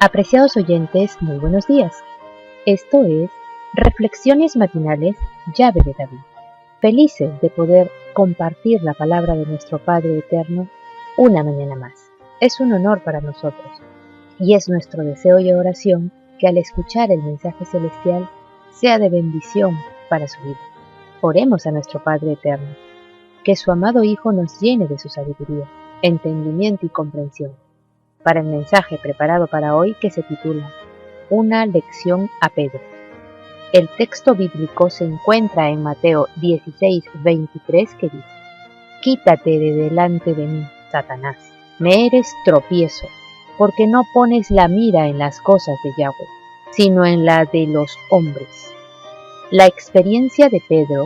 Apreciados oyentes, muy buenos días. Esto es Reflexiones Matinales, Llave de David. Felices de poder compartir la palabra de nuestro Padre Eterno una mañana más. Es un honor para nosotros y es nuestro deseo y oración que al escuchar el mensaje celestial sea de bendición para su vida. Oremos a nuestro Padre Eterno, que su amado Hijo nos llene de su sabiduría, entendimiento y comprensión. Para el mensaje preparado para hoy, que se titula Una lección a Pedro. El texto bíblico se encuentra en Mateo 16:23, que dice: Quítate de delante de mí, Satanás, me eres tropiezo, porque no pones la mira en las cosas de Yahweh, sino en la de los hombres. La experiencia de Pedro,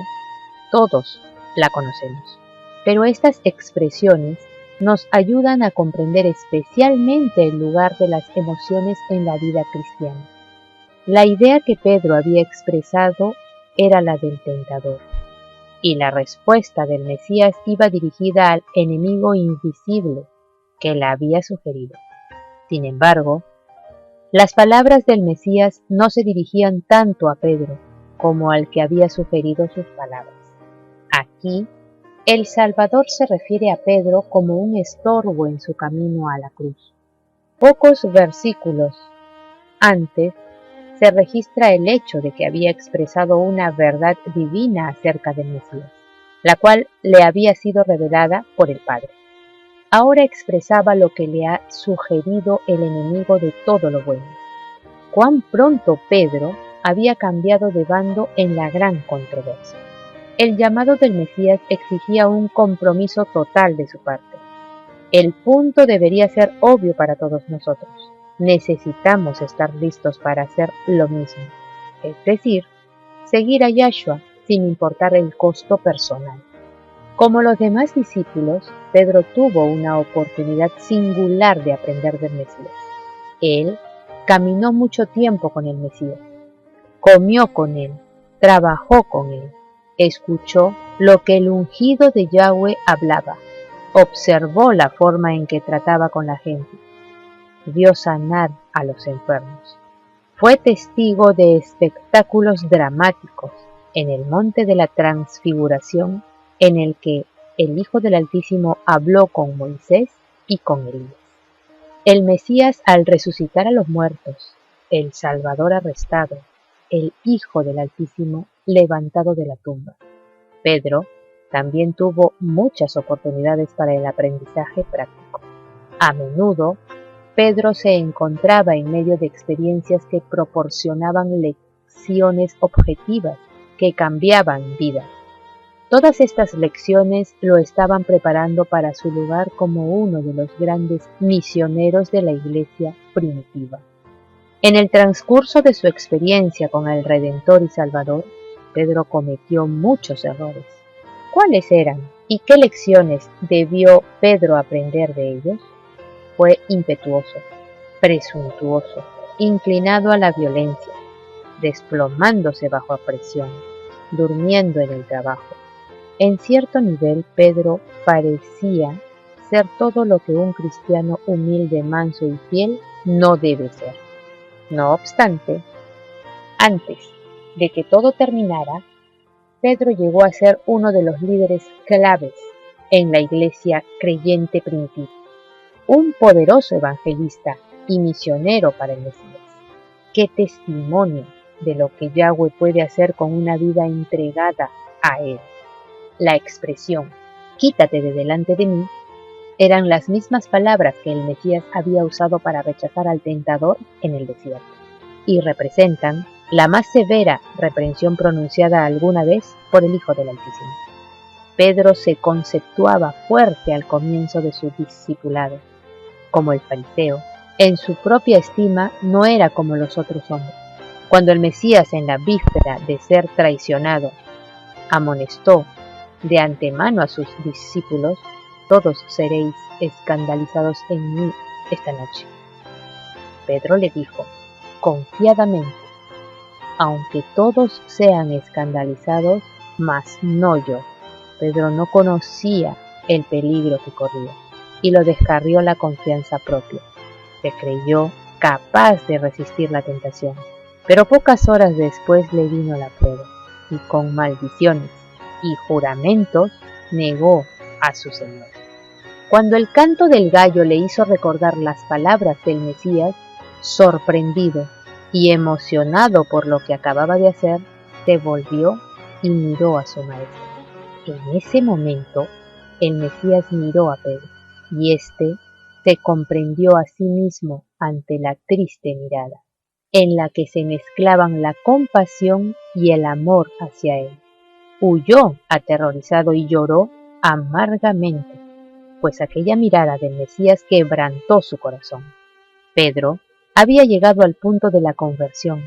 todos la conocemos, pero estas expresiones nos ayudan a comprender especialmente el lugar de las emociones en la vida cristiana. La idea que Pedro había expresado era la del tentador, y la respuesta del Mesías iba dirigida al enemigo invisible que la había sugerido. Sin embargo, las palabras del Mesías no se dirigían tanto a Pedro como al que había sugerido sus palabras. Aquí, el Salvador se refiere a Pedro como un estorbo en su camino a la cruz. Pocos versículos antes se registra el hecho de que había expresado una verdad divina acerca del Mesías, la cual le había sido revelada por el Padre. Ahora expresaba lo que le ha sugerido el enemigo de todo lo bueno. Cuán pronto Pedro había cambiado de bando en la gran controversia. El llamado del Mesías exigía un compromiso total de su parte. El punto debería ser obvio para todos nosotros. Necesitamos estar listos para hacer lo mismo, es decir, seguir a Yahshua sin importar el costo personal. Como los demás discípulos, Pedro tuvo una oportunidad singular de aprender del Mesías. Él caminó mucho tiempo con el Mesías, comió con él, trabajó con él, escuchó lo que el ungido de Yahweh hablaba, observó la forma en que trataba con la gente, vio sanar a los enfermos, fue testigo de espectáculos dramáticos en el monte de la transfiguración, en el que el Hijo del Altísimo habló con Moisés y con Elías. El Mesías al resucitar a los muertos, el Salvador arrestado, el Hijo del Altísimo levantado de la tumba. Pedro también tuvo muchas oportunidades para el aprendizaje práctico. A menudo, Pedro se encontraba en medio de experiencias que proporcionaban lecciones objetivas que cambiaban vidas. Todas estas lecciones lo estaban preparando para su lugar como uno de los grandes misioneros de la iglesia primitiva. En el transcurso de su experiencia con el Redentor y Salvador, Pedro cometió muchos errores. ¿Cuáles eran y qué lecciones debió Pedro aprender de ellos? Fue impetuoso, presuntuoso, inclinado a la violencia, desplomándose bajo presión, durmiendo en el trabajo. En cierto nivel, Pedro parecía ser todo lo que un cristiano humilde, manso y fiel no debe ser. No obstante, antes de que todo terminara, Pedro llegó a ser uno de los líderes claves en la iglesia creyente primitiva, un poderoso evangelista y misionero para el Mesías. ¡Qué testimonio de lo que Yahweh puede hacer con una vida entregada a Él! La expresión «quítate de delante de mí» eran las mismas palabras que el Mesías había usado para rechazar al tentador en el desierto, y representan la más severa reprensión pronunciada alguna vez por el Hijo del Altísimo. Pedro se conceptuaba fuerte al comienzo de su discipulado. Como el fariseo, en su propia estima no era como los otros hombres. Cuando el Mesías, en la víspera de ser traicionado, amonestó de antemano a sus discípulos: todos seréis escandalizados en mí esta noche. Pedro le dijo confiadamente: aunque todos sean escandalizados, mas no yo. Pedro no conocía el peligro que corría y lo descarrió la confianza propia. Se creyó capaz de resistir la tentación. Pero pocas horas después le vino la prueba, y con maldiciones y juramentos negó a su Señor. Cuando el canto del gallo le hizo recordar las palabras del Mesías, sorprendido y emocionado por lo que acababa de hacer, se volvió y miró a su maestro. En ese momento, el Mesías miró a Pedro, y éste se comprendió a sí mismo ante la triste mirada, en la que se mezclaban la compasión y el amor hacia él. Huyó aterrorizado y lloró amargamente, pues aquella mirada del Mesías quebrantó su corazón. Pedro había llegado al punto de la conversión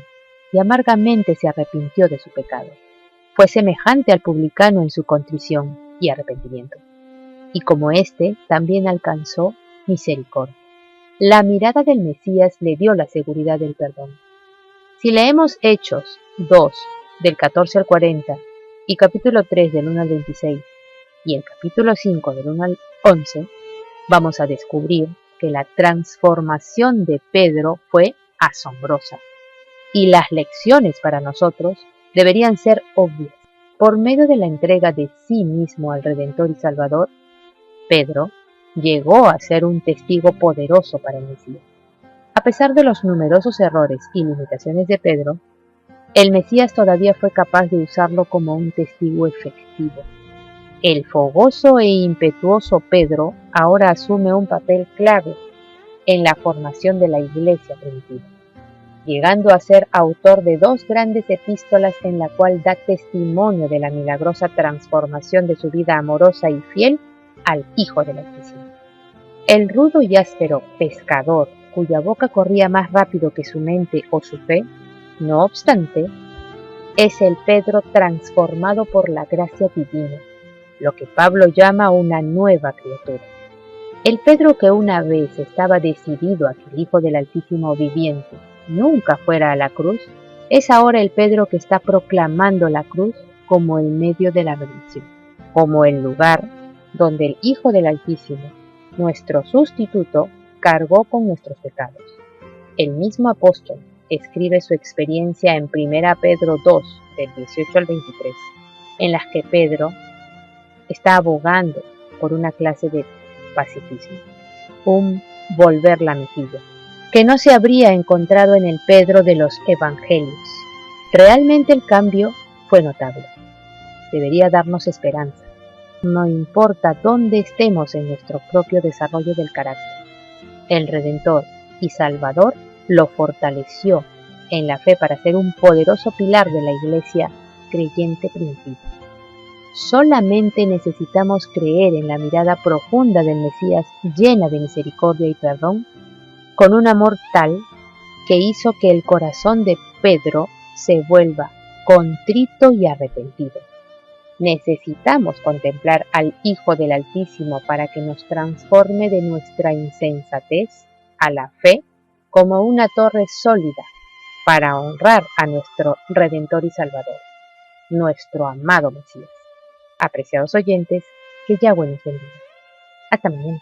y amargamente se arrepintió de su pecado. Fue semejante al publicano en su contrición y arrepentimiento, y como éste también alcanzó misericordia. La mirada del Mesías le dio la seguridad del perdón. Si leemos Hechos 2, del 14 al 40, y capítulo 3, del 1 al 26, y el capítulo 5, del 1 al 11, vamos a descubrir que la transformación de Pedro fue asombrosa, y las lecciones para nosotros deberían ser obvias. Por medio de la entrega de sí mismo al Redentor y Salvador, Pedro llegó a ser un testigo poderoso para el Mesías. A pesar de los numerosos errores y limitaciones de Pedro, el Mesías todavía fue capaz de usarlo como un testigo efectivo. El fogoso e impetuoso Pedro ahora asume un papel clave en la formación de la iglesia primitiva, llegando a ser autor de 2 grandes epístolas en la cual da testimonio de la milagrosa transformación de su vida amorosa y fiel al Hijo del Altísimo. El rudo y áspero pescador, cuya boca corría más rápido que su mente o su fe, no obstante, es el Pedro transformado por la gracia divina, lo que Pablo llama una nueva criatura. El Pedro que una vez estaba decidido a que el Hijo del Altísimo viviente nunca fuera a la cruz, es ahora el Pedro que está proclamando la cruz como el medio de la redención, como el lugar donde el Hijo del Altísimo, nuestro sustituto, cargó con nuestros pecados. El mismo apóstol escribe su experiencia en 1 Pedro 2, del 18 al 23, en las que Pedro está abogando por una clase de pacifismo, un volver la mejilla, que no se habría encontrado en el Pedro de los Evangelios. Realmente el cambio fue notable. Debería darnos esperanza. No importa dónde estemos en nuestro propio desarrollo del carácter. El Redentor y Salvador lo fortaleció en la fe para ser un poderoso pilar de la iglesia creyente primitiva. Solamente necesitamos creer en la mirada profunda del Mesías llena de misericordia y perdón, con un amor tal que hizo que el corazón de Pedro se vuelva contrito y arrepentido. Necesitamos contemplar al Hijo del Altísimo para que nos transforme de nuestra insensatez a la fe como una torre sólida para honrar a nuestro Redentor y Salvador, nuestro amado Mesías. Apreciados oyentes, que Yahweh nos bendiga. Hasta mañana.